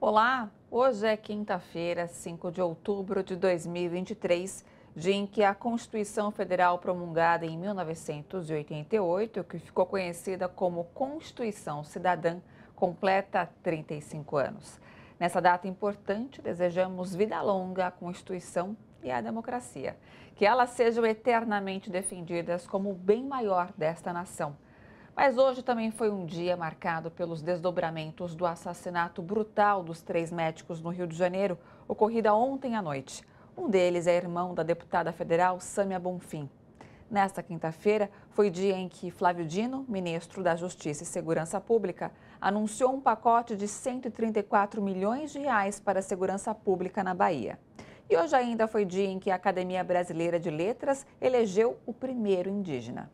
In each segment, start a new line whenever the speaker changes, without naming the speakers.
Olá, hoje é quinta-feira, 5 de outubro de 2023, dia em que a Constituição Federal promulgada em 1988, que ficou conhecida como Constituição Cidadã, completa 35 anos. Nessa data importante, desejamos vida longa à Constituição e à democracia, que elas sejam eternamente defendidas como o bem maior desta nação. Mas hoje também foi um dia marcado pelos desdobramentos do assassinato brutal dos 3 médicos no Rio de Janeiro, ocorrida ontem à noite. Um deles é irmão da deputada federal Sâmia Bonfim. Nesta quinta-feira, foi dia em que Flávio Dino, ministro da Justiça e Segurança Pública, anunciou um pacote de 134 milhões de reais para a segurança pública na Bahia. E hoje ainda foi dia em que a Academia Brasileira de Letras elegeu o primeiro indígena.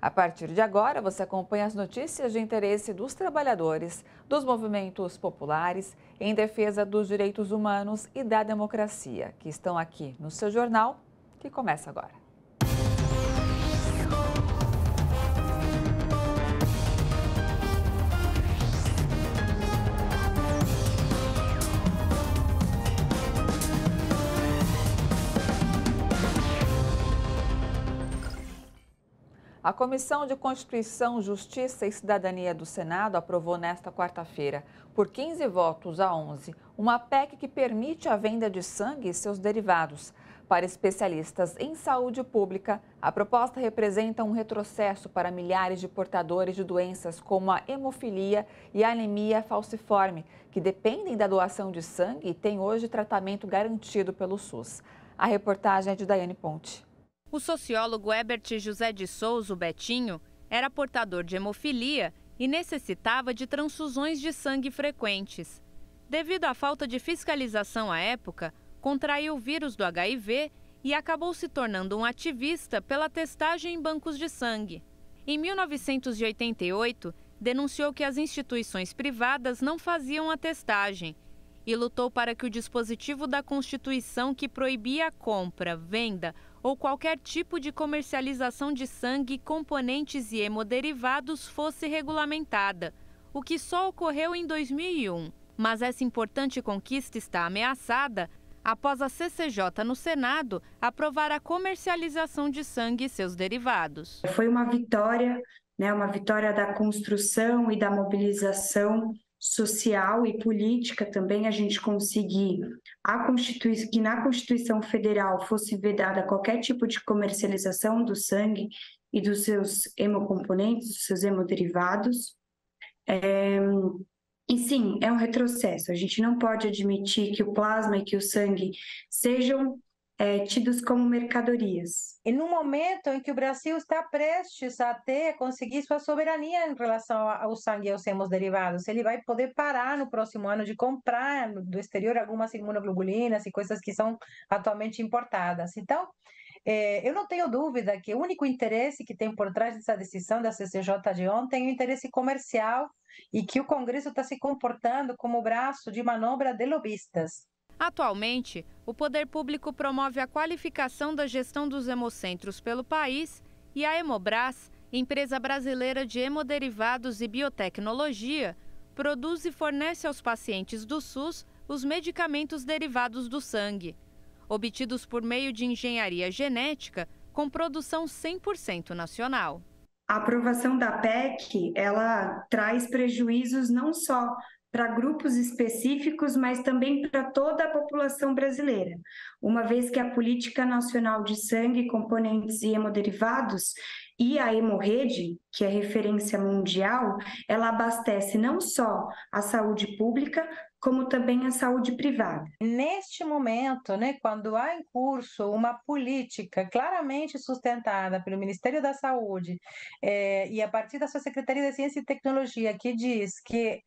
A partir de agora, você acompanha as notícias de interesse dos trabalhadores, dos movimentos populares em defesa dos direitos humanos e da democracia, que estão aqui no seu jornal, que começa agora. A Comissão de Constituição, Justiça e Cidadania do Senado aprovou nesta quarta-feira, por 15 votos a 11, uma PEC que permite a venda de sangue e seus derivados. Para especialistas em saúde pública, a proposta representa um retrocesso para milhares de portadores de doenças como a hemofilia e a anemia falciforme, que dependem da doação de sangue e têm hoje tratamento garantido pelo SUS. A reportagem é de Daiane Ponte.
O sociólogo Herbert José de Souza, o Betinho, era portador de hemofilia e necessitava de transfusões de sangue frequentes. Devido à falta de fiscalização à época, contraiu o vírus do HIV e acabou se tornando um ativista pela testagem em bancos de sangue. Em 1988, denunciou que as instituições privadas não faziam a testagem e lutou para que o dispositivo da Constituição que proibia a compra, venda ou qualquer tipo de comercialização de sangue, componentes e hemoderivados fosse regulamentada, o que só ocorreu em 2001. Mas essa importante conquista está ameaçada após a CCJ no Senado aprovar a comercialização de sangue e seus derivados.
Foi uma vitória da construção e da mobilização social e política também, a gente conseguir que na Constituição Federal fosse vedada qualquer tipo de comercialização do sangue e dos seus hemocomponentes, dos seus hemoderivados. E sim, é um retrocesso. A gente não pode admitir que o plasma e que o sangue sejam tidos como mercadorias.
E no momento em que o Brasil está prestes a conseguir sua soberania em relação ao sangue e aos hemoderivados, ele vai poder parar no próximo ano de comprar do exterior algumas imunoglobulinas e coisas que são atualmente importadas. Então, eu não tenho dúvida que o único interesse que tem por trás dessa decisão da CCJ de ontem é o interesse comercial e que o Congresso está se comportando como braço de manobra de lobistas.
Atualmente, o poder público promove a qualificação da gestão dos hemocentros pelo país e a Hemobras, empresa brasileira de hemoderivados e biotecnologia, produz e fornece aos pacientes do SUS os medicamentos derivados do sangue, obtidos por meio de engenharia genética com produção 100% nacional.
A aprovação da PEC, ela traz prejuízos não só para grupos específicos, mas também para toda a população brasileira, uma vez que a Política Nacional de Sangue, Componentes e Hemoderivados e a Hemorrede, que é referência mundial, ela abastece não só a saúde pública, como também a saúde privada.
Neste momento, quando há em curso uma política claramente sustentada pelo Ministério da Saúde e a partir da sua Secretaria de Ciência e Tecnologia, que diz que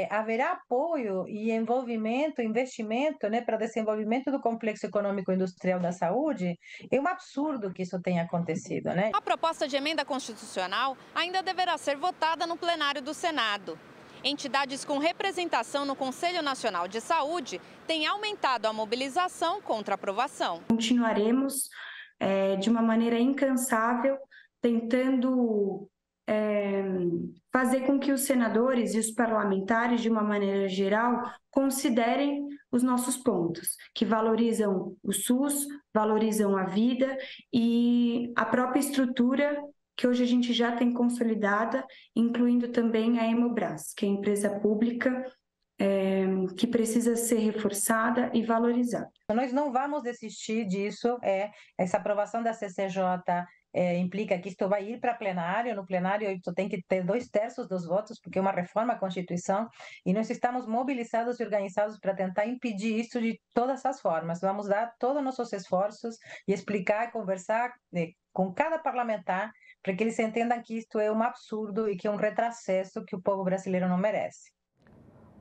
haverá apoio e envolvimento, investimento para desenvolvimento do complexo econômico industrial da saúde, é um absurdo que isso tenha acontecido.
A proposta de emenda constitucional ainda deverá ser votada no plenário do Senado. Entidades com representação no Conselho Nacional de Saúde têm aumentado a mobilização contra a aprovação.
Continuaremos de uma maneira incansável tentando fazer com que os senadores e os parlamentares, de uma maneira geral, considerem os nossos pontos, que valorizam o SUS, valorizam a vida e a própria estrutura que hoje a gente já tem consolidada, incluindo também a Hemobras, que é a empresa pública que precisa ser reforçada e valorizada.
Nós não vamos desistir disso, essa aprovação da CCJ implica que isto vai ir para plenário, no plenário isso tem que ter 2/3 dos votos, porque é uma reforma à Constituição, e nós estamos mobilizados e organizados para tentar impedir isso de todas as formas. Vamos dar todos os nossos esforços e explicar, conversar com cada parlamentar, para que eles entendam que isto é um absurdo e que é um retrocesso que o povo brasileiro não merece.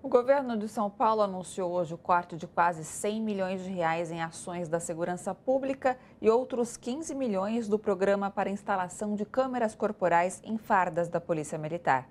O governo de São Paulo anunciou hoje o corte de quase 100 milhões de reais em ações da segurança pública e outros 15 milhões do programa para instalação de câmeras corporais em fardas da Polícia Militar.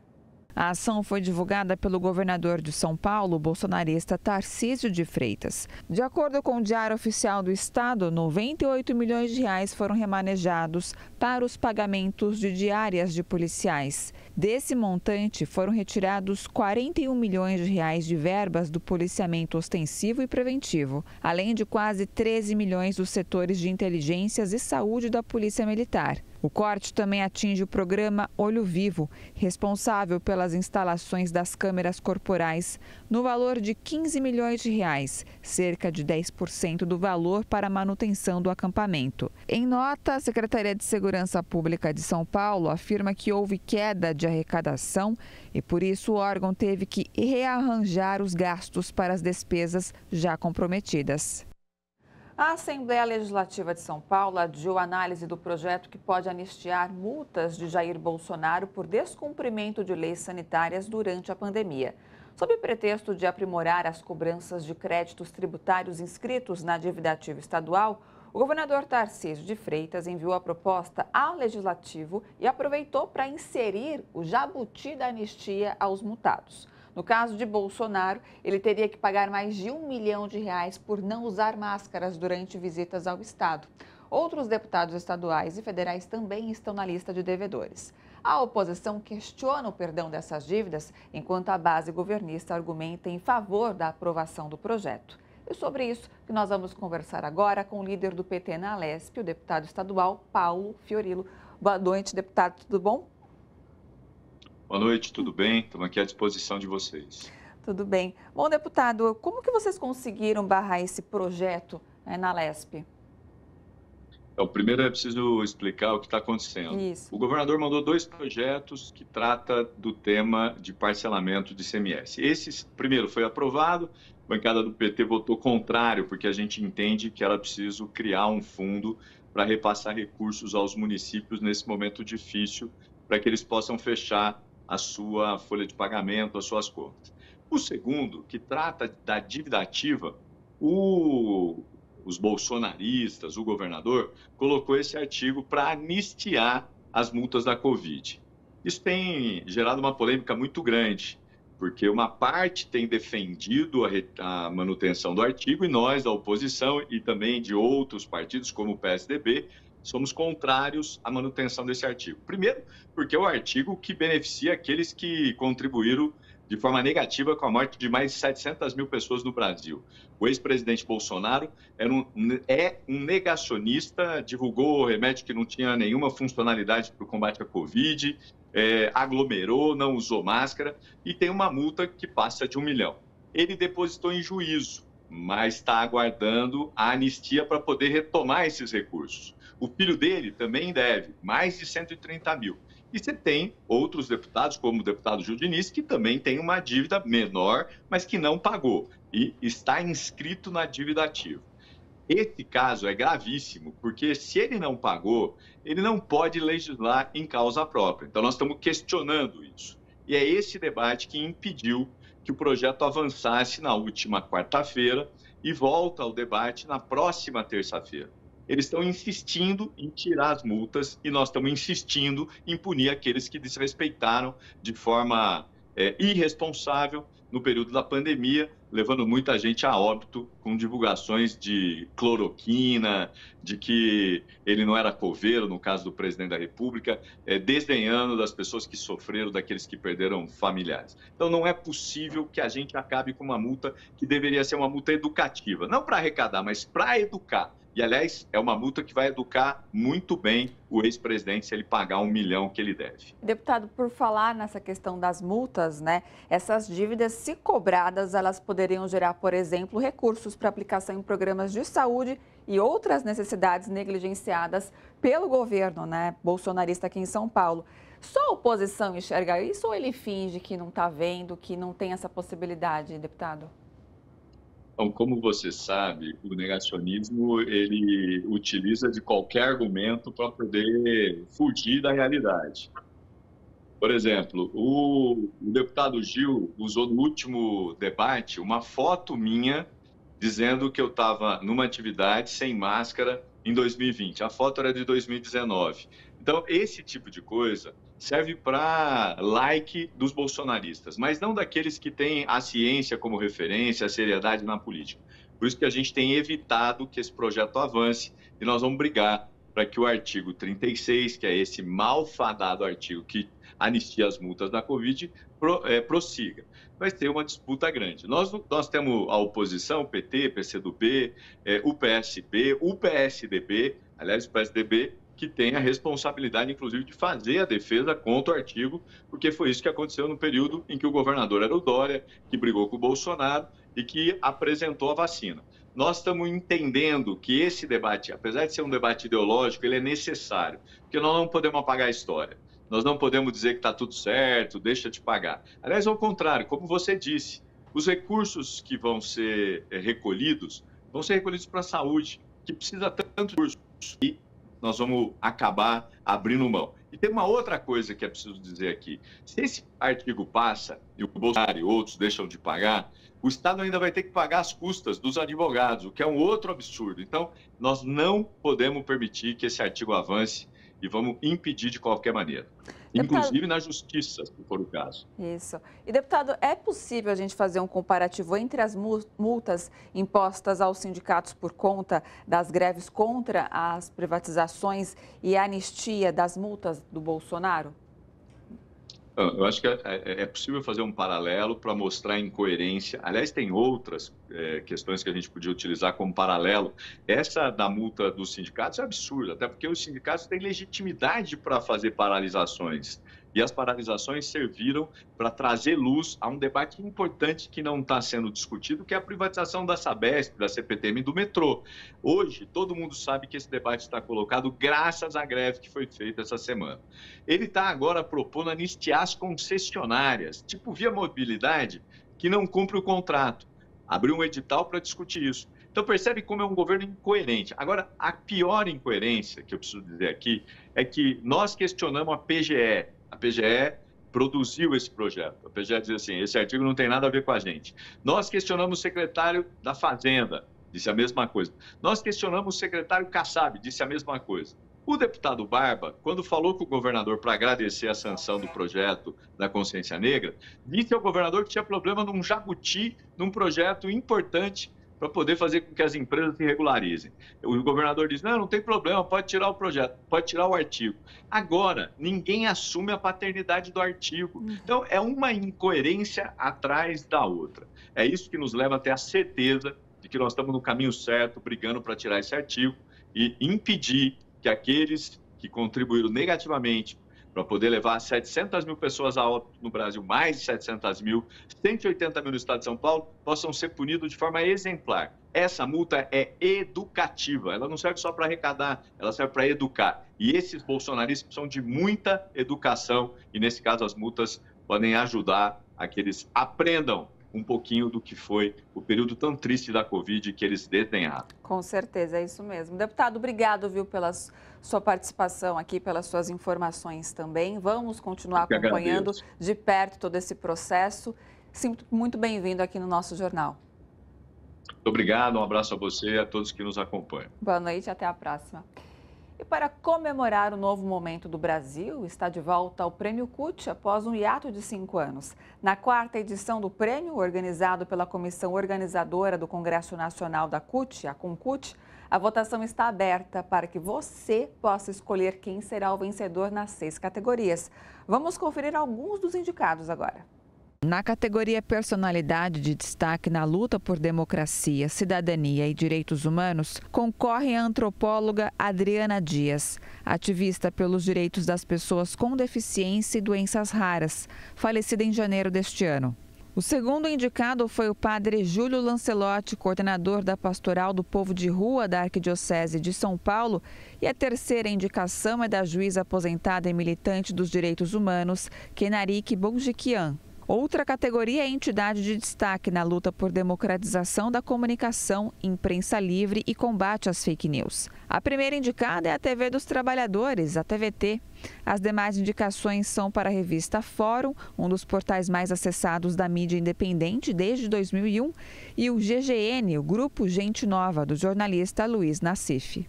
A ação foi divulgada pelo governador de São Paulo, o bolsonarista Tarcísio de Freitas. De acordo com o Diário Oficial do Estado, 98 milhões de reais foram remanejados para os pagamentos de diárias de policiais. Desse montante, foram retirados 41 milhões de reais de verbas do policiamento ostensivo e preventivo, além de quase 13 milhões dos setores de inteligências e saúde da Polícia Militar. O corte também atinge o programa Olho Vivo, responsável pelas instalações das câmeras corporais, no valor de 15 milhões de reais, cerca de 10% do valor para a manutenção do acampamento. Em nota, a Secretaria de Segurança Pública de São Paulo afirma que houve queda de arrecadação e, por isso, o órgão teve que rearranjar os gastos para as despesas já comprometidas. A Assembleia Legislativa de São Paulo adiou a análise do projeto que pode anistiar multas de Jair Bolsonaro por descumprimento de leis sanitárias durante a pandemia. Sob pretexto de aprimorar as cobranças de créditos tributários inscritos na dívida ativa estadual, o governador Tarcísio de Freitas enviou a proposta ao Legislativo e aproveitou para inserir o jabuti da anistia aos multados. No caso de Bolsonaro, ele teria que pagar mais de R$1 milhão por não usar máscaras durante visitas ao Estado. Outros deputados estaduais e federais também estão na lista de devedores. A oposição questiona o perdão dessas dívidas, enquanto a base governista argumenta em favor da aprovação do projeto. E sobre isso que nós vamos conversar agora com o líder do PT na Alesp, o deputado estadual Paulo Fiorilo. Boa noite, deputado, tudo bom?
Boa noite, tudo bem? Estamos aqui à disposição de vocês.
Tudo bem. Bom, deputado, como que vocês conseguiram barrar esse projeto na Alesp?
Primeiro é preciso explicar o que está acontecendo.
Isso.
O governador mandou 2 projetos que tratam do tema de parcelamento de ICMS. Esse, primeiro, foi aprovado, a bancada do PT votou contrário, porque a gente entende que era preciso criar um fundo para repassar recursos aos municípios nesse momento difícil, para que eles possam fechar a sua folha de pagamento, as suas contas. O segundo, que trata da dívida ativa, os bolsonaristas, o governador, colocou esse artigo para anistiar as multas da Covid. Isso tem gerado uma polêmica muito grande, porque uma parte tem defendido a manutenção do artigo e nós, da oposição e também de outros partidos, como o PSDB, somos contrários à manutenção desse artigo. Primeiro, porque é o artigo que beneficia aqueles que contribuíram de forma negativa com a morte de mais de 700 mil pessoas no Brasil. O ex-presidente Bolsonaro é um negacionista, divulgou remédio que não tinha nenhuma funcionalidade para o combate à Covid, aglomerou, não usou máscara e tem uma multa que passa de R$1 milhão. Ele depositou em juízo, mas está aguardando a anistia para poder retomar esses recursos. O filho dele também deve mais de 130 mil. E você tem outros deputados, como o deputado Gil Diniz, que também tem uma dívida menor, mas que não pagou e está inscrito na dívida ativa. Esse caso é gravíssimo, porque se ele não pagou, ele não pode legislar em causa própria. Então, nós estamos questionando isso. E é esse debate que impediu que o projeto avançasse na última quarta-feira e volta ao debate na próxima terça-feira. Eles estão insistindo em tirar as multas e nós estamos insistindo em punir aqueles que desrespeitaram de forma irresponsável no período da pandemia, levando muita gente a óbito com divulgações de cloroquina, de que ele não era coveiro, no caso do presidente da República, desdenhando das pessoas que sofreram, daqueles que perderam familiares. Então, não é possível que a gente acabe com uma multa que deveria ser uma multa educativa, não para arrecadar, mas para educar. E, aliás, é uma multa que vai educar muito bem o ex-presidente se ele pagar 1 milhão que ele deve.
Deputado, por falar nessa questão das multas, né? Essas dívidas, se cobradas, elas poderiam gerar, por exemplo, recursos para aplicação em programas de saúde e outras necessidades negligenciadas pelo governo, né, bolsonarista aqui em São Paulo. Só a oposição enxerga isso ou ele finge que não está vendo, que não tem essa possibilidade, deputado?
Então, como você sabe, o negacionismo, ele utiliza de qualquer argumento para poder fugir da realidade. Por exemplo, o deputado Gil usou no último debate uma foto minha dizendo que eu estava numa atividade sem máscara em 2020. A foto era de 2019. Então, esse tipo de coisa serve para like dos bolsonaristas, mas não daqueles que têm a ciência como referência, a seriedade na política. Por isso que a gente tem evitado que esse projeto avance e nós vamos brigar para que o artigo 36, que é esse malfadado artigo que anistia as multas da Covid, prossiga. Vai ter uma disputa grande. Nós temos a oposição, o PT, PCdoB, o PSB, o PSDB, aliás, o PSDB, que tem a responsabilidade, inclusive, de fazer a defesa contra o artigo, porque foi isso que aconteceu no período em que o governador era o Dória, que brigou com o Bolsonaro e que apresentou a vacina. Nós estamos entendendo que esse debate, apesar de ser um debate ideológico, ele é necessário, porque nós não podemos apagar a história. Nós não podemos dizer que está tudo certo, deixa de pagar. Aliás, ao contrário, como você disse, os recursos que vão ser recolhidos para a saúde, que precisa tanto de recursos, e nós vamos acabar abrindo mão. E tem uma outra coisa que é preciso dizer aqui. Se esse artigo passa e o Bolsonaro e outros deixam de pagar, o Estado ainda vai ter que pagar as custas dos advogados, o que é um outro absurdo. Então, nós não podemos permitir que esse artigo avance e vamos impedir de qualquer maneira. Inclusive na justiça, se for o caso.
Isso. E, deputado, é possível a gente fazer um comparativo entre as multas impostas aos sindicatos por conta das greves contra as privatizações e a anistia das multas do Bolsonaro?
Eu acho que é possível fazer um paralelo para mostrar a incoerência. Aliás, tem outras questões que a gente podia utilizar como paralelo. Essa da multa dos sindicatos é absurda, até porque os sindicatos têm legitimidade para fazer paralisações. E as paralisações serviram para trazer luz a um debate importante que não está sendo discutido, que é a privatização da Sabesp, da CPTM e do metrô. Hoje, todo mundo sabe que esse debate está colocado graças à greve que foi feita essa semana. Ele está agora propondo anistiar as concessionárias, tipo Via Mobilidade, que não cumpre o contrato. Abriu um edital para discutir isso. Então, percebe como é um governo incoerente. Agora, a pior incoerência que eu preciso dizer aqui é que nós questionamos a PGE. A PGE produziu esse projeto. A PGE diz assim, esse artigo não tem nada a ver com a gente. Nós questionamos o secretário da Fazenda, disse a mesma coisa. Nós questionamos o secretário Kassab, disse a mesma coisa. O deputado Barba, quando falou com o governador para agradecer a sanção do projeto da consciência negra, disse ao governador que tinha problema num jabuti, num projeto importante para poder fazer com que as empresas se regularizem. O governador diz, não tem problema, pode tirar o projeto, pode tirar o artigo. Agora, ninguém assume a paternidade do artigo. Então, é uma incoerência atrás da outra. É isso que nos leva a ter a certeza de que nós estamos no caminho certo, brigando para tirar esse artigo e impedir que aqueles que contribuíram negativamente para poder levar 700 mil pessoas a óbito no Brasil, mais de 700 mil, 180 mil no estado de São Paulo, possam ser punidos de forma exemplar. Essa multa é educativa, ela não serve só para arrecadar, ela serve para educar. E esses bolsonaristas precisam de muita educação e, nesse caso, as multas podem ajudar a que eles aprendam um pouquinho do que foi o período tão triste da Covid que eles desdenharam.
Com certeza, é isso mesmo. Deputado, obrigado, pela sua participação aqui, pelas suas informações também. Vamos continuar acompanhando de perto todo esse processo. Sempre muito bem-vindo aqui no nosso jornal.
Muito obrigado, um abraço a você e a todos que nos acompanham.
Boa noite e até a próxima. E para comemorar o novo momento do Brasil, está de volta ao Prêmio CUT após um hiato de 5 anos. Na quarta edição do prêmio, organizado pela comissão organizadora do Congresso Nacional da CUT, a CONCUT, a votação está aberta para que você possa escolher quem será o vencedor nas 6 categorias. Vamos conferir alguns dos indicados agora. Na categoria Personalidade de Destaque na Luta por Democracia, Cidadania e Direitos Humanos, concorre a antropóloga Adriana Dias, ativista pelos direitos das pessoas com deficiência e doenças raras, falecida em janeiro deste ano. O segundo indicado foi o padre Júlio Lancelotti, coordenador da Pastoral do Povo de Rua da Arquidiocese de São Paulo. E a terceira indicação é da juíza aposentada e militante dos direitos humanos, Kenarik Bonjiquian. Outra categoria é entidade de destaque na luta por democratização da comunicação, imprensa livre e combate às fake news. A primeira indicada é a TV dos Trabalhadores, a TVT. As demais indicações são para a revista Fórum, um dos portais mais acessados da mídia independente desde 2001, e o GGN, o Grupo Gente Nova, do jornalista Luiz Nassif.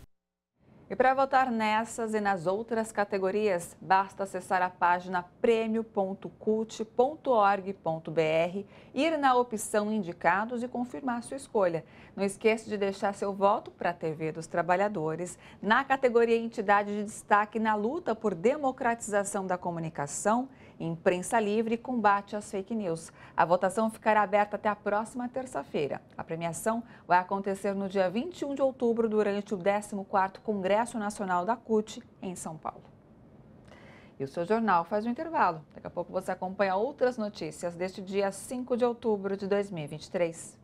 E para votar nessas e nas outras categorias, basta acessar a página premio.cult.org.br, ir na opção Indicados e confirmar sua escolha. Não esqueça de deixar seu voto para a TV dos Trabalhadores, na categoria Entidade de Destaque na luta por democratização da comunicação, imprensa livre e combate às fake news. A votação ficará aberta até a próxima terça-feira. A premiação vai acontecer no dia 21 de outubro, durante o 14º Congresso Nacional da CUT, em São Paulo. E o seu jornal faz um intervalo. Daqui a pouco você acompanha outras notícias deste dia 5 de outubro de 2023.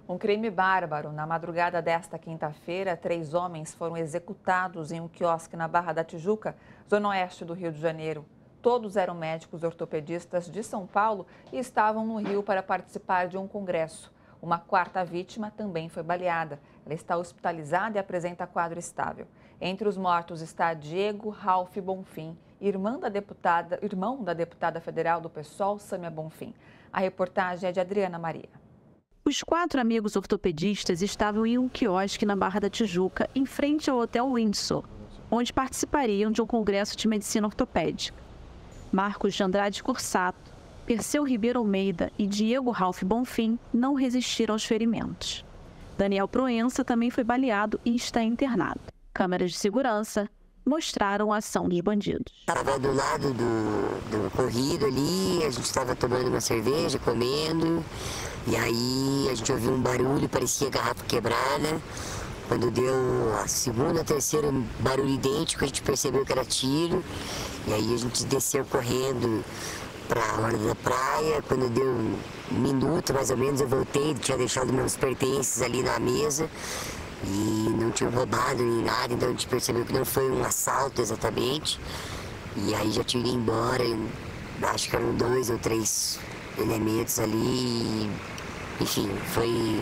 Um crime bárbaro. Na madrugada desta quinta-feira, 3 homens foram executados em um quiosque na Barra da Tijuca, zona oeste do Rio de Janeiro. Todos eram médicos ortopedistas de São Paulo e estavam no Rio para participar de um congresso. Uma quarta vítima também foi baleada. Ela está hospitalizada e apresenta quadro estável. Entre os mortos está Diego Ralph Bonfim, irmão da deputada federal do PSOL, Sâmia Bonfim. A reportagem é de Adriana Maria.
Os 4 amigos ortopedistas estavam em um quiosque na Barra da Tijuca, em frente ao Hotel Windsor, onde participariam de um congresso de medicina ortopédica. Marcos de Andrade Cursato, Perseu Ribeiro Almeida e Diego Ralph Bonfim não resistiram aos ferimentos. Daniel Proença também foi baleado e está internado. Câmeras de segurança mostraram a ação dos bandidos.
Estava do lado do corrido ali, a gente estava tomando uma cerveja, comendo, e aí a gente ouviu um barulho, parecia garrafa quebrada. Quando deu a segunda, terceira barulho idêntico, a gente percebeu que era tiro, e aí a gente desceu correndo para a orla da praia. Quando deu um minuto mais ou menos, eu voltei, tinha deixado meus pertences ali na mesa e não tinha roubado nem nada, então a gente percebeu que não foi um assalto exatamente. E aí já tinha ido embora, acho que eram 2 ou 3 elementos ali. Enfim, foi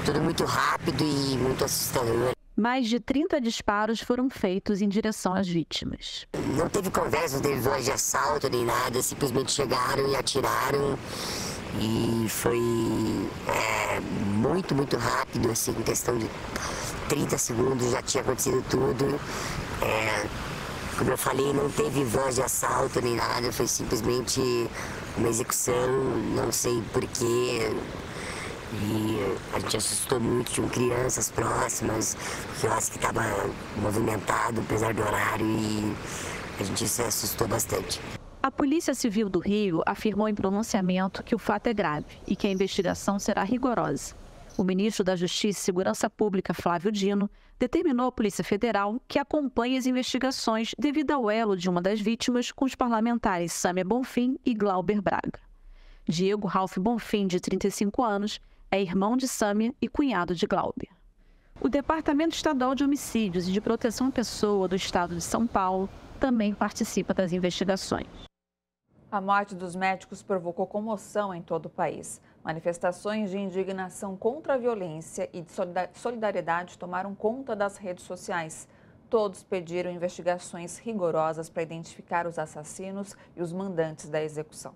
tudo muito rápido e muito assustador.
Mais de 30 disparos foram feitos em direção às vítimas.
Não teve conversa, não teve voz de assalto nem nada, simplesmente chegaram e atiraram. E foi muito rápido, assim, em questão de 30 segundos já tinha acontecido tudo. Como eu falei, não teve voz de assalto nem nada, foi simplesmente uma execução, não sei porquê. E a gente assustou muito, tinham crianças próximas, o quiosque estava movimentado, apesar do horário, e a gente se assustou bastante.
A Polícia Civil do Rio afirmou em pronunciamento que o fato é grave e que a investigação será rigorosa. O ministro da Justiça e Segurança Pública, Flávio Dino, determinou à Polícia Federal que acompanhe as investigações devido ao elo de uma das vítimas com os parlamentares Sâmia Bonfim e Glauber Braga. Diego Ralph Bonfim, de 35 anos, é irmão de Sâmia e cunhado de Glauber. O Departamento Estadual de Homicídios e de Proteção à Pessoa do Estado de São Paulo também participa das investigações.
A morte dos médicos provocou comoção em todo o país. Manifestações de indignação contra a violência e de solidariedade tomaram conta das redes sociais. todos pediram investigações rigorosas para identificar os assassinos e os mandantes da execução.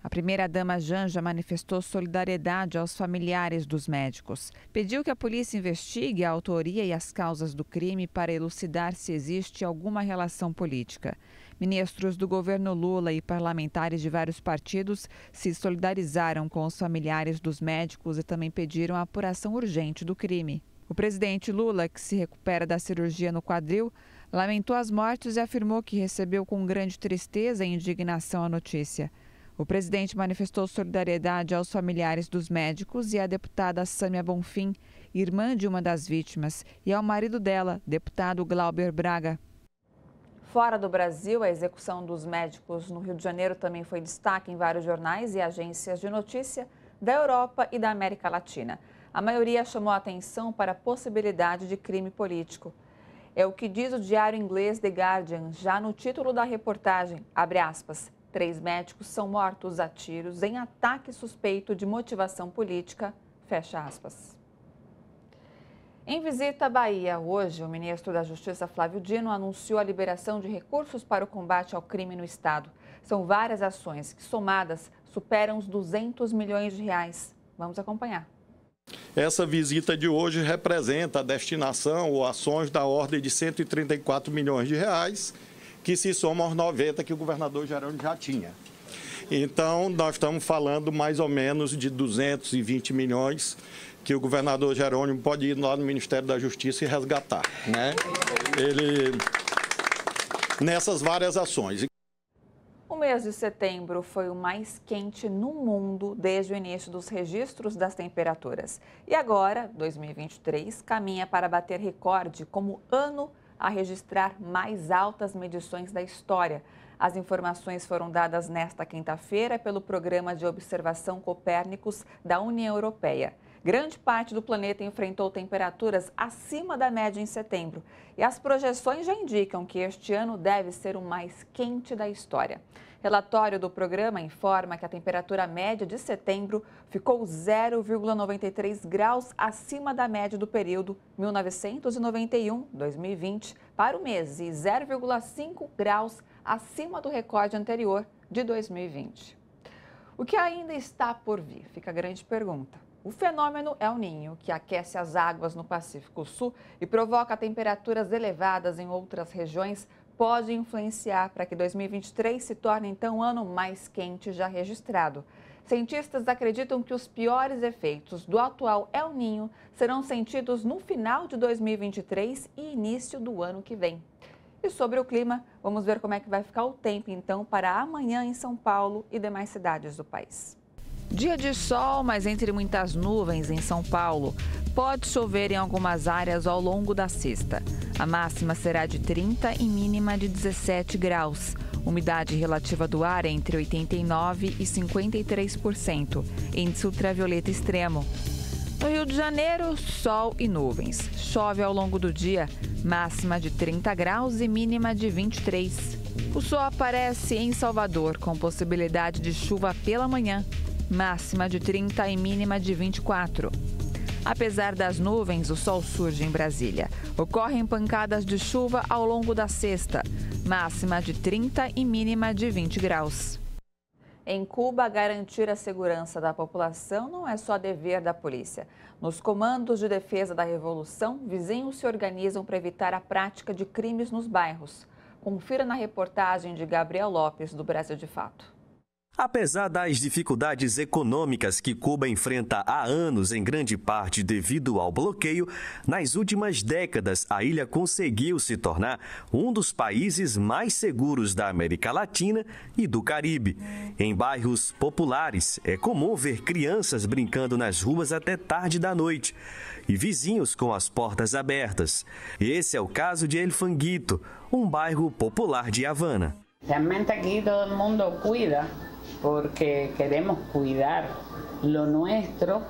A primeira-dama Janja manifestou solidariedade aos familiares dos médicos. Pediu que a polícia investigue a autoria e as causas do crime para elucidar se existe alguma relação política. Ministros do governo Lula e parlamentares de vários partidos se solidarizaram com os familiares dos médicos e também pediram a apuração urgente do crime. O presidente Lula, que se recupera da cirurgia no quadril, lamentou as mortes e afirmou que recebeu com grande tristeza e indignação a notícia. O presidente manifestou solidariedade aos familiares dos médicos e à deputada Sâmia Bonfim, irmã de uma das vítimas, e ao marido dela, deputado Glauber Braga. Fora do Brasil, a execução dos médicos no Rio de Janeiro também foi destaque em vários jornais e agências de notícia da Europa e da América Latina. A maioria chamou a atenção para a possibilidade de crime político. É o que diz o diário inglês The Guardian, já no título da reportagem, abre aspas, 3 médicos são mortos a tiros em ataque suspeito de motivação política, fecha aspas. Em visita à Bahia, hoje, o ministro da Justiça, Flávio Dino, anunciou a liberação de recursos para o combate ao crime no estado. São várias ações que, somadas, superam os 200 milhões de reais. Vamos acompanhar.
Essa visita de hoje representa a destinação ou ações da ordem de 134 milhões de reais, que se somam aos 90 que o governador Jerônimo já tinha. Então, nós estamos falando mais ou menos de 220 milhões que o governador Jerônimo pode ir lá no Ministério da Justiça e resgatar, né? Nessas várias ações.
O mês de setembro foi o mais quente no mundo desde o início dos registros das temperaturas. E agora, 2023, caminha para bater recorde como ano a registrar mais altas medições da história. As informações foram dadas nesta quinta-feira pelo Programa de Observação Copérnicos da União Europeia. Grande parte do planeta enfrentou temperaturas acima da média em setembro. E as projeções já indicam que este ano deve ser o mais quente da história. Relatório do programa informa que a temperatura média de setembro ficou 0,93 graus acima da média do período 1991-2020 para o mês e 0,5 graus acima do recorde anterior de 2020. O que ainda está por vir? Fica a grande pergunta. O fenômeno El Niño, que aquece as águas no Pacífico Sul e provoca temperaturas elevadas em outras regiões, pode influenciar para que 2023 se torne, então, o ano mais quente já registrado. Cientistas acreditam que os piores efeitos do atual El Niño serão sentidos no final de 2023 e início do ano que vem. E sobre o clima, vamos ver como é que vai ficar o tempo, então, para amanhã em São Paulo e demais cidades do país. Dia de sol, mas entre muitas nuvens em São Paulo. Pode chover em algumas áreas ao longo da sexta. A máxima será de 30 e mínima de 17 graus. Umidade relativa do ar entre 89% e 53%. Índice ultravioleta extremo. No Rio de Janeiro, sol e nuvens. Chove ao longo do dia. Máxima de 30 graus e mínima de 23. O sol aparece em Salvador, com possibilidade de chuva pela manhã. Máxima de 30 e mínima de 24. Apesar das nuvens, o sol surge em Brasília. Ocorrem pancadas de chuva ao longo da sexta. Máxima de 30 e mínima de 20 graus. Em Cuba, garantir a segurança da população não é só dever da polícia. Nos comandos de defesa da revolução, vizinhos se organizam para evitar a prática de crimes nos bairros. Confira na reportagem de Gabriel Lopes, do Brasil de Fato.
Apesar das dificuldades econômicas que Cuba enfrenta há anos, em grande parte devido ao bloqueio, nas últimas décadas a ilha conseguiu se tornar um dos países mais seguros da América Latina e do Caribe. Em bairros populares, é comum ver crianças brincando nas ruas até tarde da noite e vizinhos com as portas abertas. Esse é o caso de El Fanguito, um bairro popular de Havana.
Realmente aqui todo mundo cuida, porque queremos cuidar lo nuestro,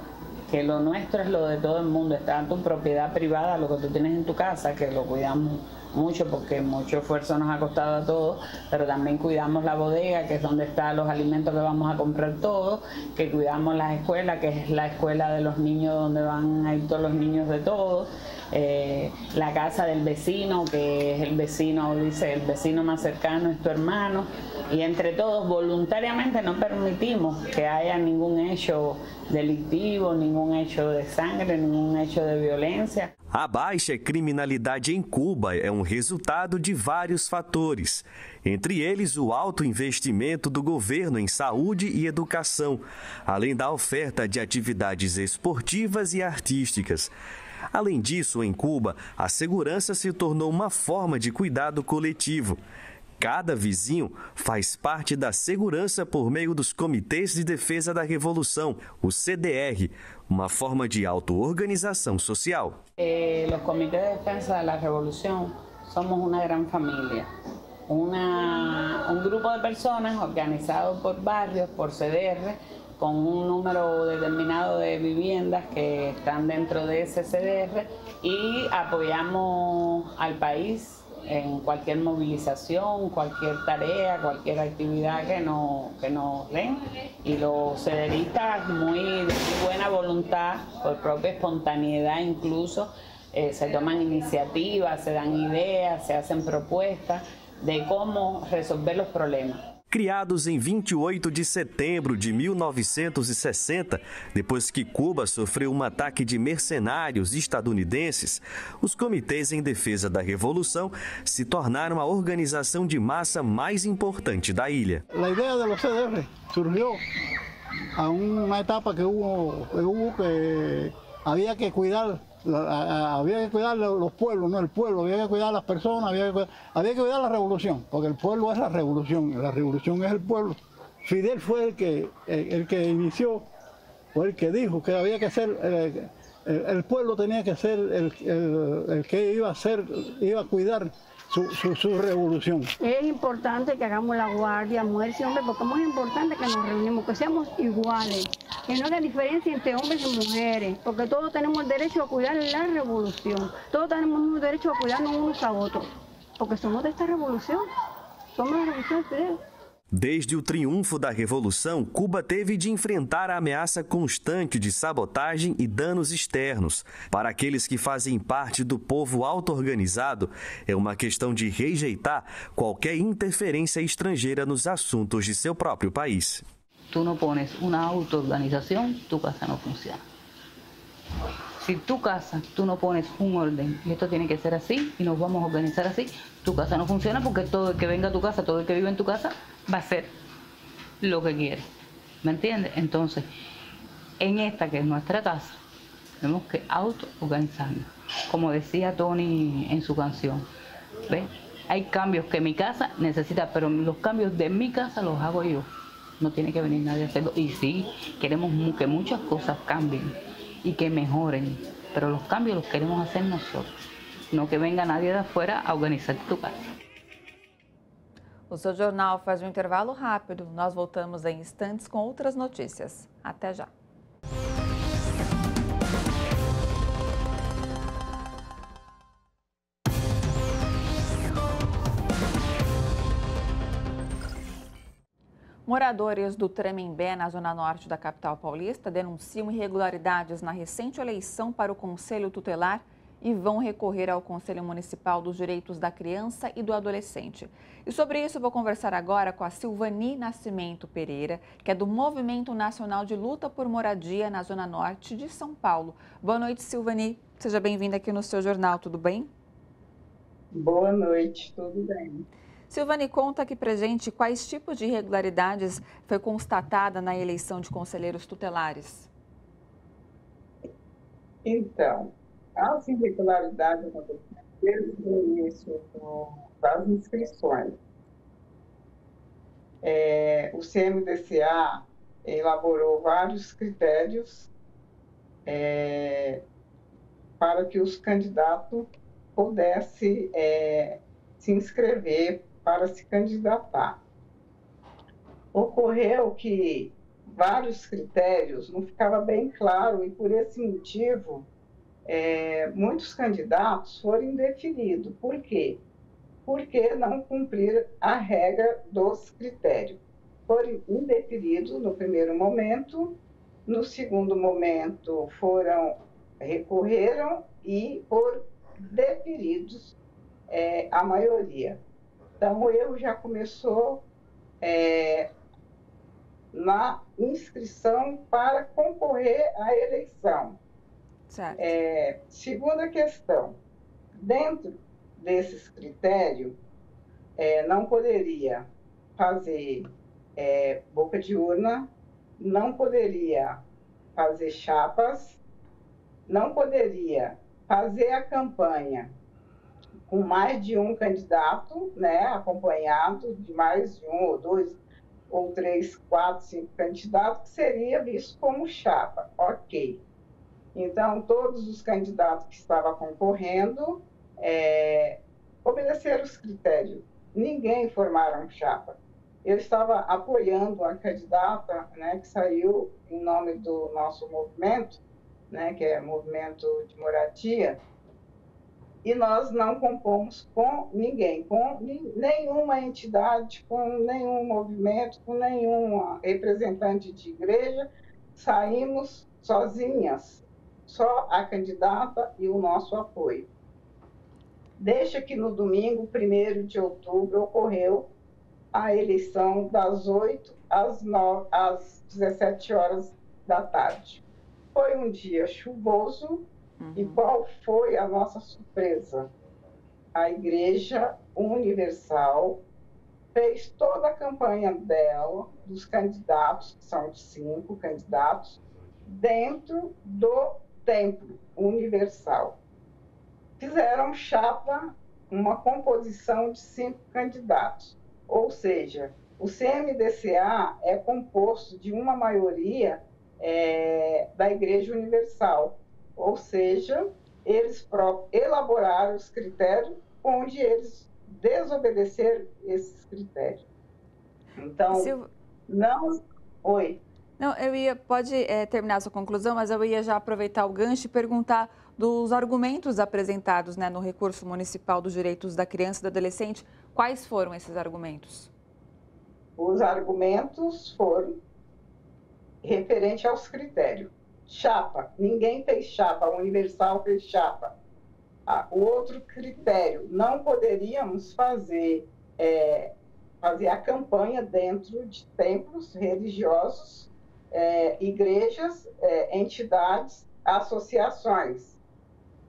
que lo nuestro es lo de todo el mundo, está en tu propiedad privada, lo que tú tienes en tu casa, que lo cuidamos mucho porque mucho esfuerzo nos ha costado a todos, pero también cuidamos la bodega, que es donde están los alimentos que vamos a comprar todos, que cuidamos las escuelas, que es la escuela de los niños donde van a ir todos los niños de todos. la casa del vecino, que es el vecino, dice, el vecino más cercano es tu hermano, y entre todos voluntariamente no permitimos que haya ningún hecho delictivo, ningún hecho de sangre, ningún hecho de violência.
A baixa criminalidade em Cuba é um resultado de vários fatores, entre eles o alto investimento do governo em saúde e educação, além da oferta de atividades esportivas e artísticas. Além disso, em Cuba, a segurança se tornou uma forma de cuidado coletivo. Cada vizinho faz parte da segurança por meio dos Comitês de Defesa da Revolução, o CDR, uma forma de auto-organização social.
Los Comités de Defensa de la Revolución somos una gran familia, un grupo de personas organizado por barrios, por CDR, con un número determinado de viviendas que están dentro de ese CDR y apoyamos al país en cualquier movilización, cualquier tarea, cualquier actividad que nos den. Y los cederistas muy de buena voluntad, por propia espontaneidad incluso, se toman iniciativas, se dan ideas, se hacen propuestas de cómo resolver los problemas.
Criados em 28 de setembro de 1960, depois que Cuba sofreu um ataque de mercenários estadunidenses, os Comitês em Defesa da Revolução se tornaram a organização de massa mais importante da ilha.
A ideia dos CDR surgiu a uma etapa que hubo que había que cuidar los pueblos, no el pueblo, había que cuidar a las personas, había que cuidar la revolución, porque el pueblo es la revolución es el pueblo. Fidel fue el que inició, fue el que dijo que había que ser, el pueblo tenía que ser el que iba a cuidar su revolución.
Es importante que hagamos la guardia, mujeres y hombres, porque es muy importante que nos reunimos, que seamos iguales, que no haya diferencia entre hombres y mujeres, porque todos tenemos el derecho a cuidar la revolución, todos tenemos el derecho a cuidarnos unos a otros, porque somos de esta revolución, somos la revolución de Fidel.
Desde o triunfo da Revolução, Cuba teve de enfrentar a ameaça constante de sabotagem e danos externos. Para aqueles que fazem parte do povo auto-organizado, é uma questão de rejeitar qualquer interferência estrangeira nos assuntos de seu próprio país.
Tu não pones uma auto-organização, tu casa não funciona. Si tu casa, tú no pones un orden, y esto tiene que ser así, y nos vamos a organizar así, tu casa no funciona porque todo el que venga a tu casa, todo el que vive en tu casa, va a hacer lo que quiere. ¿Me entiendes? Entonces, en esta que es nuestra casa, tenemos que auto-organizarnos. Como decía Tony en su canción, ¿ves? Hay cambios que mi casa necesita, pero los cambios de mi casa los hago yo. No tiene que venir nadie a hacerlo. Y sí, queremos que muchas cosas cambien y que mejoren, pero los cambios los queremos hacer nosotros, no que venga nadie de afuera a organizar tu casa.
O seu jornal faz um intervalo rápido. Nós voltamos em instantes com outras notícias. Até já. Moradores do Tremembé, na zona norte da capital paulista, denunciam irregularidades na recente eleição para o Conselho Tutelar e vão recorrer ao Conselho Municipal dos Direitos da Criança e do Adolescente. E sobre isso eu vou conversar agora com a Silvani Nascimento Pereira, que é do Movimento Nacional de Luta por Moradia na zona norte de São Paulo. Boa noite, Silvani. Seja bem-vinda aqui no seu jornal, tudo bem?
Boa noite, tudo bem.
Silvani, conta aqui pra gente quais tipos de irregularidades foi constatada na eleição de conselheiros tutelares.
Então, as irregularidades aconteceram desde o início das inscrições. O CMDCA elaborou vários critérios para que os candidatos pudessem se inscrever para se candidatar. Ocorreu que vários critérios não ficava bem claro e, por esse motivo, muitos candidatos foram indeferidos. Por quê? Porque não cumpriram a regra dos critérios. Foram indeferidos no primeiro momento, no segundo momento recorreram e por deferidos a maioria. Então, o erro já começou na inscrição para concorrer à eleição.
Certo.
Segunda questão, dentro desses critérios, não poderia fazer boca de urna, não poderia fazer chapas, não poderia fazer a campanha com mais de um candidato, né, acompanhado de mais de um ou dois ou 3, 4, 5 candidatos, que seria visto como chapa. Ok. Então, todos os candidatos que estavam concorrendo obedeceram os critérios. Ninguém formaram chapa. Eu estava apoiando a candidata, né, que saiu em nome do nosso movimento, né, que é Movimento de Moradia, e nós não compomos com ninguém, com nenhuma entidade, com nenhum movimento, com nenhum representante de igreja, saímos sozinhas, só a candidata e o nosso apoio. Deixa que no domingo, 1º de outubro, ocorreu a eleição das 8 às 17 horas da tarde. Foi um dia chuvoso. E qual foi a nossa surpresa? A Igreja Universal fez toda a campanha dela, dos candidatos, que são 5 candidatos, dentro do Templo Universal. Fizeram chapa, uma composição de 5 candidatos. Ou seja, o CMDCA é composto de uma maioria da Igreja Universal. Ou seja, eles próprios elaboraram os critérios onde eles desobedeceram esses critérios. Então, não... Oi.
Não, pode terminar a sua conclusão, mas eu ia já aproveitar o gancho e perguntar dos argumentos apresentados, né, no recurso municipal dos direitos da criança e do adolescente. Quais foram esses argumentos?
Os argumentos foram referentes aos critérios. Chapa, ninguém fez chapa, a Universal fez chapa. O outro critério, não poderíamos fazer a campanha dentro de templos religiosos, igrejas, entidades, associações.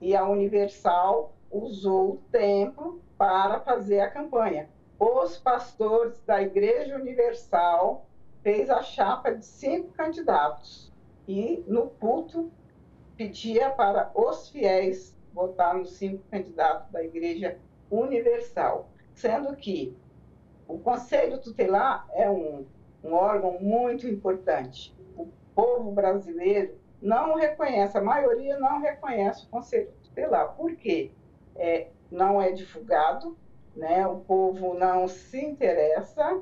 E a Universal usou o templo para fazer a campanha. Os pastores da Igreja Universal fez a chapa de 5 candidatos. E no culto pedia para os fiéis votar nos 5 candidatos da Igreja Universal, sendo que o Conselho Tutelar é um órgão muito importante. O povo brasileiro não reconhece, a maioria não reconhece o Conselho Tutelar. Por quê? Não é divulgado, né? O povo não se interessa,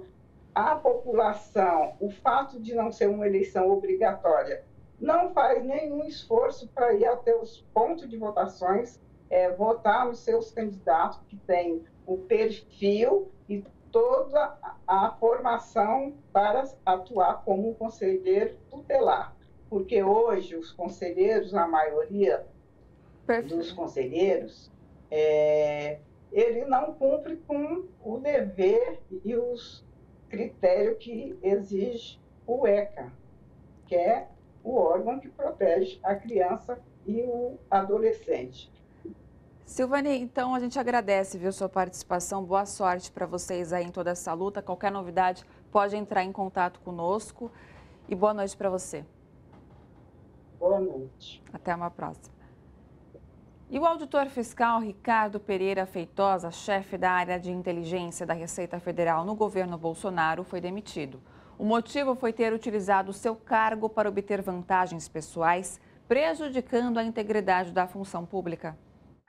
a população, o fato de não ser uma eleição obrigatória, não faz nenhum esforço para ir até os pontos de votações, votar nos seus candidatos que têm o perfil e toda a formação para atuar como um conselheiro tutelar. Porque hoje os conselheiros, a maioria dos conselheiros, ele não cumpre com o dever e os critérios que exige o ECA, que é o órgão que protege a criança e o adolescente.
Silvane, então a gente agradece, viu, sua participação. Boa sorte para vocês aí em toda essa luta. Qualquer novidade pode entrar em contato conosco. E boa noite para você.
Boa noite.
Até uma próxima. E o auditor fiscal Ricardo Pereira Feitosa, chefe da área de inteligência da Receita Federal no governo Bolsonaro, foi demitido. O motivo foi ter utilizado o seu cargo para obter vantagens pessoais, prejudicando a integridade da função pública.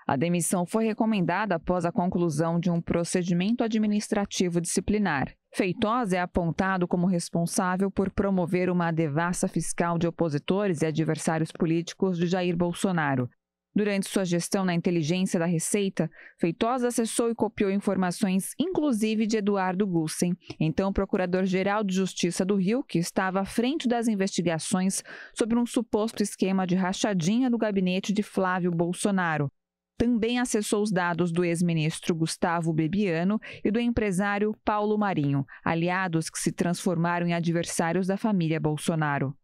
A demissão foi recomendada após a conclusão de um procedimento administrativo disciplinar. Feitosa é apontado como responsável por promover uma devassa fiscal de opositores e adversários políticos de Jair Bolsonaro. Durante sua gestão na inteligência da Receita, Feitosa acessou e copiou informações, inclusive de Eduardo Gussen, então Procurador-Geral de Justiça do Rio, que estava à frente das investigações sobre um suposto esquema de rachadinha do gabinete de Flávio Bolsonaro. Também acessou os dados do ex-ministro Gustavo Bebiano e do empresário Paulo Marinho, aliados que se transformaram em adversários da família Bolsonaro.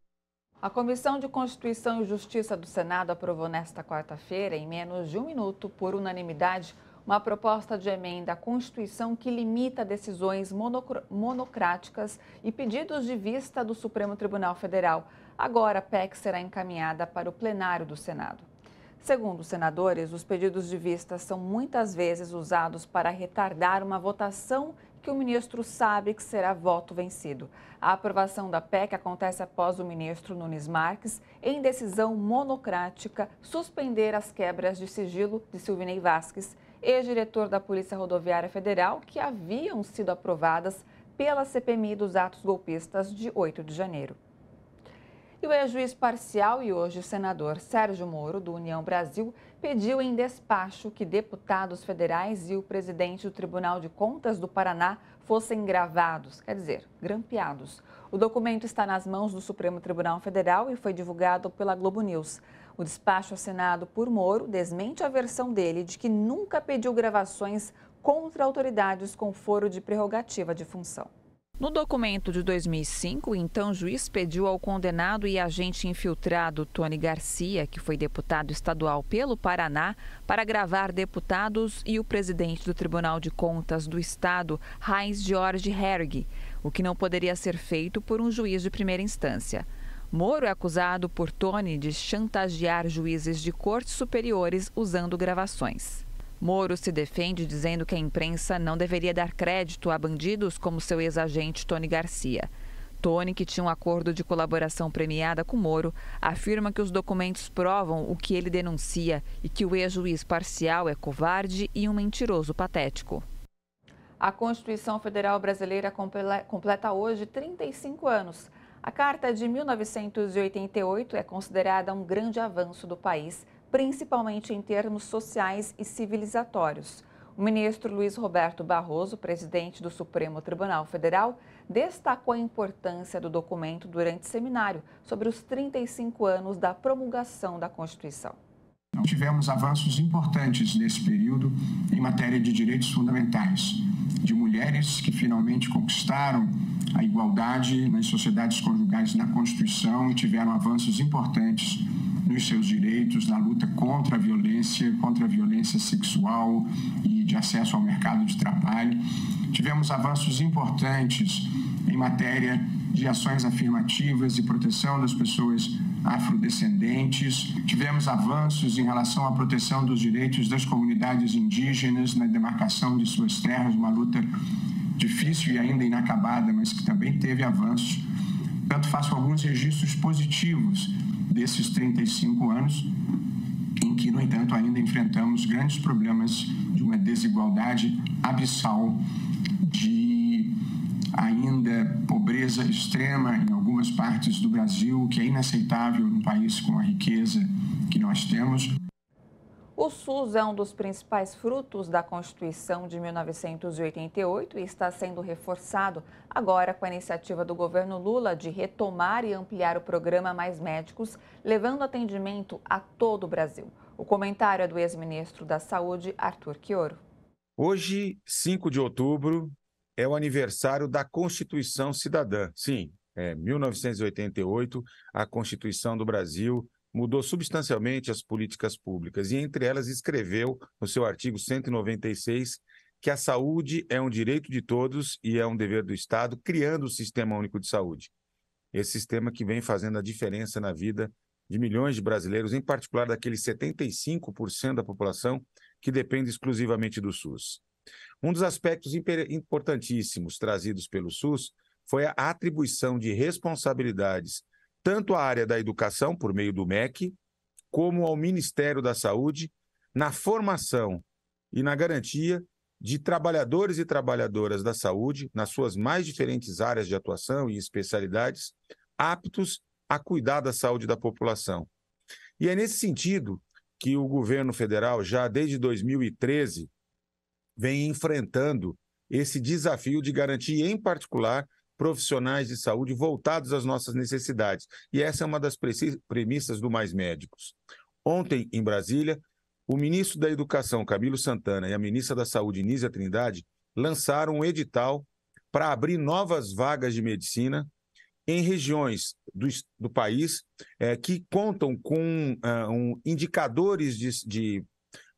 A Comissão de Constituição e Justiça do Senado aprovou nesta quarta-feira, em menos de um minuto, por unanimidade, uma proposta de emenda à Constituição que limita decisões monocráticas e pedidos de vista do Supremo Tribunal Federal. Agora, a PEC será encaminhada para o plenário do Senado. Segundo os senadores, os pedidos de vista são muitas vezes usados para retardar uma votação que o ministro sabe que será voto vencido. A aprovação da PEC acontece após o ministro Nunes Marques, em decisão monocrática, suspender as quebras de sigilo de Silvinei Vasquez, ex-diretor da Polícia Rodoviária Federal, que haviam sido aprovadas pela CPMI dos atos golpistas de 8 de janeiro. E o ex-juiz parcial e hoje senador Sérgio Moro, do União Brasil, pediu em despacho que deputados federais e o presidente do Tribunal de Contas do Paraná fossem gravados, quer dizer, grampeados. O documento está nas mãos do Supremo Tribunal Federal e foi divulgado pela Globo News. O despacho assinado por Moro desmente a versão dele de que nunca pediu gravações contra autoridades com foro de prerrogativa de função. No documento de 2005, o então juiz pediu ao condenado e agente infiltrado Tony Garcia, que foi deputado estadual pelo Paraná, para gravar deputados e o presidente do Tribunal de Contas do Estado, Heinz George Herg, o que não poderia ser feito por um juiz de primeira instância. Moro é acusado por Tony de chantagear juízes de cortes superiores usando gravações. Moro se defende dizendo que a imprensa não deveria dar crédito a bandidos como seu ex-agente Tony Garcia. Tony, que tinha um acordo de colaboração premiada com Moro, afirma que os documentos provam o que ele denuncia e que o ex-juiz parcial é covarde e um mentiroso patético. A Constituição Federal Brasileira completa hoje 35 anos. A Carta de 1988 é considerada um grande avanço do país, principalmente em termos sociais e civilizatórios. O ministro Luiz Roberto Barroso, presidente do Supremo Tribunal Federal, destacou a importância do documento durante seminário sobre os 35 anos da promulgação da Constituição.
Tivemos avanços importantes nesse período em matéria de direitos fundamentais, de mulheres que finalmente conquistaram a igualdade nas sociedades conjugais na Constituição e tiveram avanços importantes nos seus direitos, na luta contra a violência sexual e de acesso ao mercado de trabalho. Tivemos avanços importantes em matéria de ações afirmativas e proteção das pessoas afrodescendentes. Tivemos avanços em relação à proteção dos direitos das comunidades indígenas na demarcação de suas terras, uma luta difícil e ainda inacabada, mas que também teve avanços. Portanto, faço alguns registros positivos desses 35 anos, em que, no entanto, ainda enfrentamos grandes problemas de uma desigualdade abissal, de ainda pobreza extrema em algumas partes do Brasil, que é inaceitável num país com a riqueza que nós temos.
O SUS é um dos principais frutos da Constituição de 1988 e está sendo reforçado agora com a iniciativa do governo Lula de retomar e ampliar o programa Mais Médicos, levando atendimento a todo o Brasil. O comentário é do ex-ministro da Saúde, Arthur Quioro.
Hoje, 5 de outubro, é o aniversário da Constituição Cidadã. Sim, 1988, a Constituição do Brasil mudou substancialmente as políticas públicas e, entre elas, escreveu no seu artigo 196 que a saúde é um direito de todos e é um dever do Estado, criando o Sistema Único de Saúde. Esse sistema que vem fazendo a diferença na vida de milhões de brasileiros, em particular daqueles 75% da população que depende exclusivamente do SUS. Um dos aspectos importantíssimos trazidos pelo SUS foi a atribuição de responsabilidades tanto à área da educação, por meio do MEC, como ao Ministério da Saúde, na formação e na garantia de trabalhadores e trabalhadoras da saúde, nas suas mais diferentes áreas de atuação e especialidades, aptos a cuidar da saúde da população. E é nesse sentido que o governo federal, já desde 2013, vem enfrentando esse desafio de garantir, em particular, profissionais de saúde voltados às nossas necessidades. E essa é uma das premissas do Mais Médicos. Ontem, em Brasília, o ministro da Educação, Camilo Santana, e a ministra da Saúde, Nízia Trindade, lançaram um edital para abrir novas vagas de medicina em regiões do país que contam com indicadores de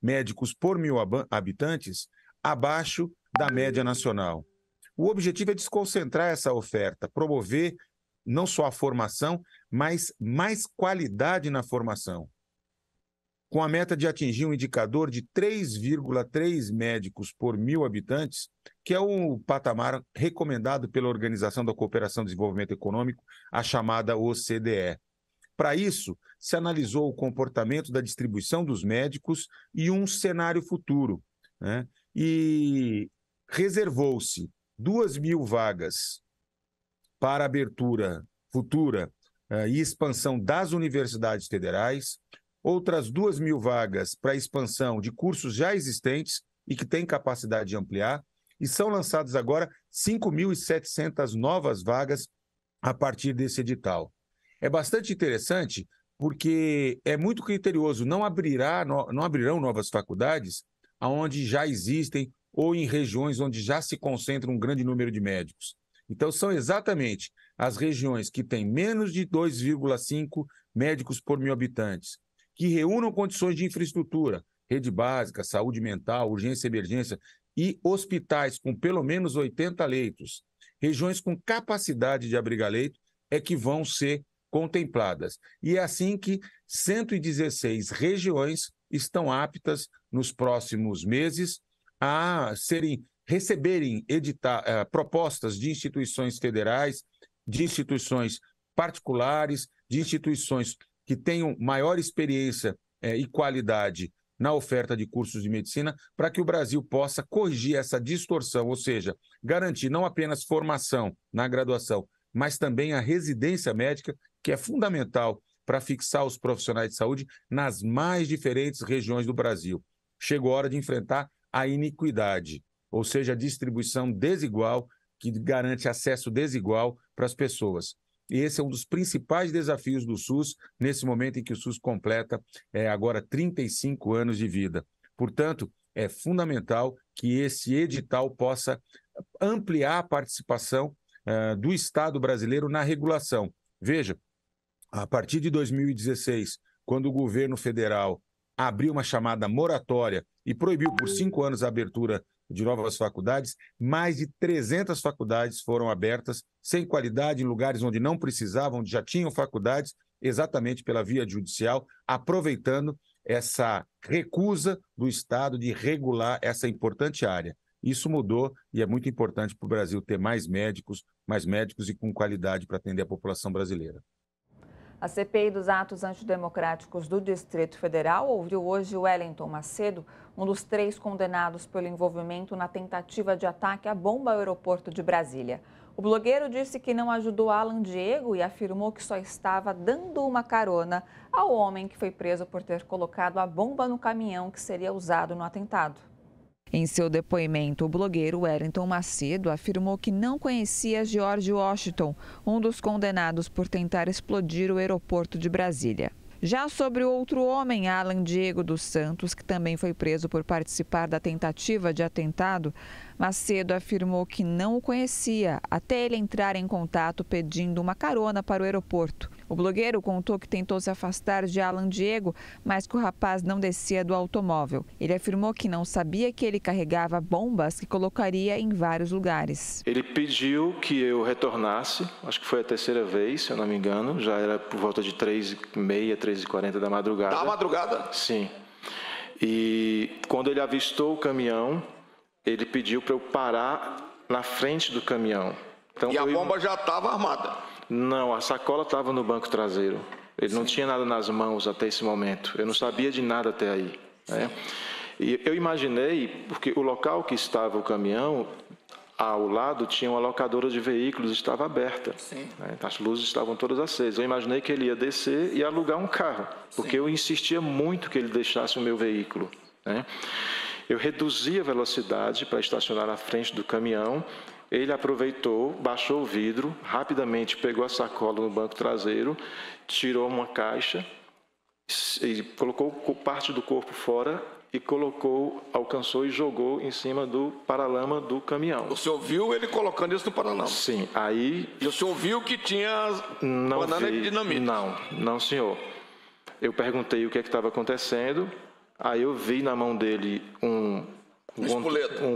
médicos por 1.000 habitantes abaixo da média nacional. O objetivo é desconcentrar essa oferta, promover não só a formação, mas mais qualidade na formação, com a meta de atingir um indicador de 3,3 médicos por 1.000 habitantes, que é o patamar recomendado pela Organização da Cooperação e Desenvolvimento Econômico, a chamada OCDE. Para isso, se analisou o comportamento da distribuição dos médicos e um cenário futuro, né? E reservou-se 2.000 vagas para abertura futura e expansão das universidades federais, outras 2.000 vagas para expansão de cursos já existentes e que têm capacidade de ampliar, e são lançadas agora 5.700 novas vagas a partir desse edital. É bastante interessante porque é muito criterioso, não abrirão novas faculdades onde já existem ou em regiões onde já se concentra um grande número de médicos. Então, são exatamente as regiões que têm menos de 2,5 médicos por 1.000 habitantes, que reúnam condições de infraestrutura, rede básica, saúde mental, urgência e emergência, e hospitais com pelo menos 80 leitos, regiões com capacidade de abrigar leito, é que vão ser contempladas. E é assim que 116 regiões estão aptas, nos próximos meses, a receberem propostas de instituições federais, de instituições particulares, de instituições que tenham maior experiência e qualidade na oferta de cursos de medicina, para que o Brasil possa corrigir essa distorção, ou seja, garantir não apenas formação na graduação, mas também a residência médica, que é fundamental para fixar os profissionais de saúde nas mais diferentes regiões do Brasil. Chegou a hora de enfrentar a iniquidade, ou seja, a distribuição desigual, que garante acesso desigual para as pessoas. E esse é um dos principais desafios do SUS, nesse momento em que o SUS completa agora 35 anos de vida. Portanto, é fundamental que esse edital possa ampliar a participação do Estado brasileiro na regulação. Veja, a partir de 2016, quando o governo federal abriu uma chamada moratória e proibiu por 5 anos a abertura de novas faculdades, mais de 300 faculdades foram abertas sem qualidade em lugares onde não precisavam, onde já tinham faculdades, exatamente pela via judicial, aproveitando essa recusa do Estado de regular essa importante área. Isso mudou e é muito importante para o Brasil ter mais médicos e com qualidade para atender a população brasileira.
A CPI dos atos antidemocráticos do Distrito Federal ouviu hoje Wellington Macedo, um dos 3 condenados pelo envolvimento na tentativa de ataque à bomba ao aeroporto de Brasília. O blogueiro disse que não ajudou Alan Diego e afirmou que só estava dando uma carona ao homem que foi preso por ter colocado a bomba no caminhão que seria usado no atentado. Em seu depoimento, o blogueiro Wellington Macedo afirmou que não conhecia George Washington, um dos condenados por tentar explodir o aeroporto de Brasília. Já sobre o outro homem, Alan Diego dos Santos, que também foi preso por participar da tentativa de atentado, Macedo afirmou que não o conhecia, até ele entrar em contato pedindo uma carona para o aeroporto. O blogueiro contou que tentou se afastar de Alan Diego, mas que o rapaz não descia do automóvel. Ele afirmou que não sabia que ele carregava bombas que colocaria em vários lugares.
Ele pediu que eu retornasse, acho que foi a 3ª vez, se eu não me engano, já era por volta de 3h30, 3h40 da madrugada.
Da madrugada?
Sim. E quando ele avistou o caminhão, ele pediu para eu parar na frente do caminhão. Então,
e a bomba já estava armada?
Não, a sacola estava no banco traseiro. Ele não tinha nada nas mãos até esse momento. Eu não sabia de nada até aí, né? E eu imaginei, porque o local que estava o caminhão, ao lado tinha uma locadora de veículos, estava aberta. Né? As luzes estavam todas acesas. Eu imaginei que ele ia descer e alugar um carro, porque eu insistia muito que ele deixasse o meu veículo. Né? Eu reduzi a velocidade para estacionar na frente do caminhão. Ele aproveitou, baixou o vidro, rapidamente pegou a sacola no banco traseiro, tirou uma caixa, e colocou parte do corpo fora e alcançou e jogou em cima do paralama do caminhão.
O senhor viu ele colocando isso no paralama?
Sim, aí...
E o senhor viu que tinha banana de dinamite?
Não, senhor. Eu perguntei o que estava acontecendo, aí eu vi na mão dele um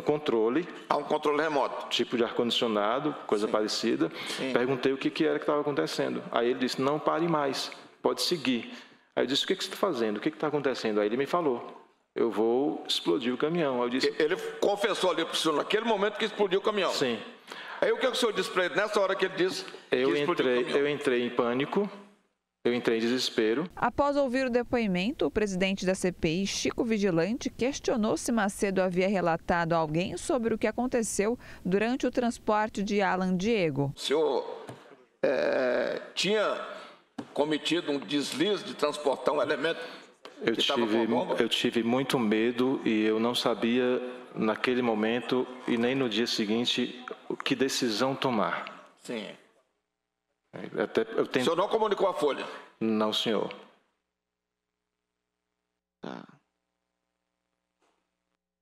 controle.
Um controle remoto.
Tipo de ar-condicionado, coisa parecida. Sim. Perguntei o que era que estava acontecendo. Aí ele disse, não pare mais, pode seguir. Aí eu disse, o que você está fazendo? O que está acontecendo? Aí ele me falou, eu vou explodir o caminhão. Eu disse,
ele confessou ali para o senhor, naquele momento, que explodiu o caminhão?
Sim.
Aí o que o senhor disse para ele, nessa hora que ele disse que explodiu o caminhão?
Eu entrei em pânico. Eu entrei em desespero.
Após ouvir o depoimento, o presidente da CPI, Chico Vigilante, questionou se Macedo havia relatado a alguém sobre o que aconteceu durante o transporte de Alan Diego.
O senhor tinha cometido um deslize de transportar um elemento que estava com bomba?
Eu tive muito medo e eu não sabia, naquele momento e nem no dia seguinte, que decisão tomar.
Sim.
O
senhor não comunicou à Folha?
Não, senhor.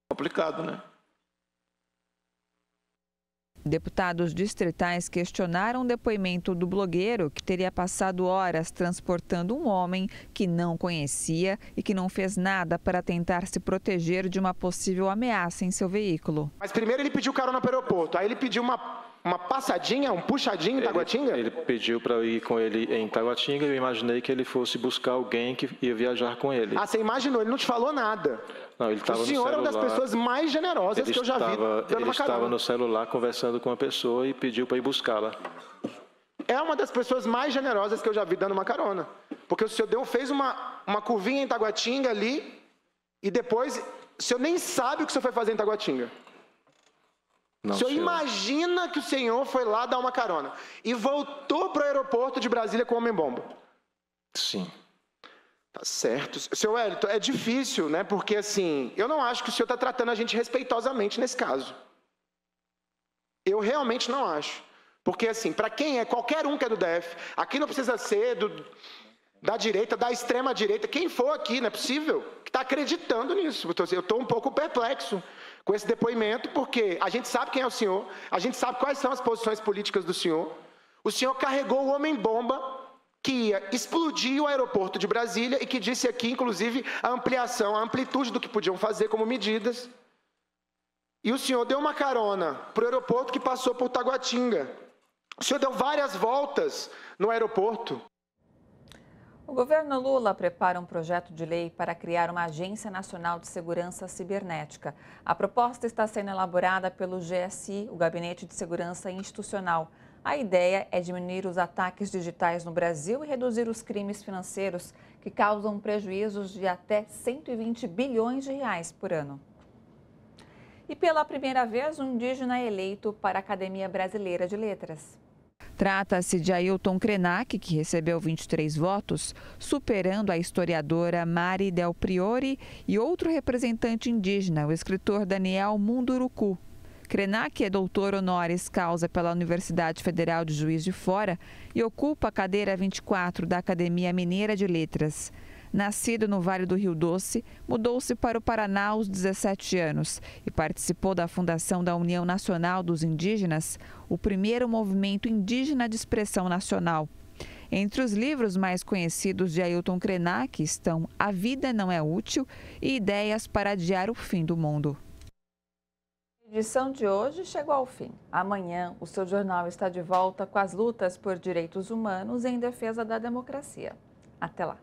Complicado, né?
Deputados distritais questionaram o depoimento do blogueiro que teria passado horas transportando um homem que não conhecia e que não fez nada para tentar se proteger de uma possível ameaça em seu veículo.
Mas primeiro ele pediu carona para o aeroporto, aí ele pediu uma passadinha, um puxadinho em Taguatinga?
Ele pediu para eu ir com ele em Taguatinga e eu imaginei que ele fosse buscar alguém que ia viajar com ele.
Ah, você imaginou, ele não te falou nada.
Não, ele estava no celular.
O senhor é uma das pessoas mais generosas que eu já vi dando uma carona.
Ele estava no celular conversando com uma pessoa e pediu para ir buscá-la.
É uma das pessoas mais generosas que eu já vi dando uma carona. Porque o senhor fez uma curvinha em Taguatinga ali e depois o senhor nem sabe o que o senhor foi fazer em Taguatinga.
Não,
o senhor imagina que o senhor foi lá dar uma carona e voltou para o aeroporto de Brasília com o homem-bomba?
Sim.
Tá certo. Seu Wellington, é difícil, né? Porque, assim, eu não acho que o senhor está tratando a gente respeitosamente nesse caso. Eu realmente não acho. Porque, assim, para qualquer um que é do DF, aqui não precisa ser da direita, da extrema-direita, quem for aqui, não é possível, que está acreditando nisso. Eu estou um pouco perplexo com esse depoimento, porque a gente sabe quem é o senhor, a gente sabe quais são as posições políticas do senhor. O senhor carregou o homem-bomba que ia explodir o aeroporto de Brasília e que disse aqui, inclusive, a amplitude do que podiam fazer como medidas. E o senhor deu uma carona para o aeroporto que passou por Taguatinga. O senhor deu várias voltas no aeroporto.
O governo Lula prepara um projeto de lei para criar uma Agência Nacional de Segurança Cibernética. A proposta está sendo elaborada pelo GSI, o Gabinete de Segurança Institucional. A ideia é diminuir os ataques digitais no Brasil e reduzir os crimes financeiros que causam prejuízos de até 120 bilhões de reais por ano. E pela primeira vez, um indígena é eleito para a Academia Brasileira de Letras. Trata-se de Ailton Krenak, que recebeu 23 votos, superando a historiadora Mari Del Priore e outro representante indígena, o escritor Daniel Munduruku. Krenak é doutor honoris causa pela Universidade Federal de Juiz de Fora e ocupa a cadeira 24 da Academia Mineira de Letras. Nascido no Vale do Rio Doce, mudou-se para o Paraná aos 17 anos e participou da fundação da União Nacional dos Indígenas, o primeiro movimento indígena de expressão nacional. Entre os livros mais conhecidos de Ailton Krenak estão A Vida Não é Útil e Ideias para Adiar o Fim do Mundo. A edição de hoje chegou ao fim. Amanhã, o seu jornal está de volta com as lutas por direitos humanos em defesa da democracia. Até lá.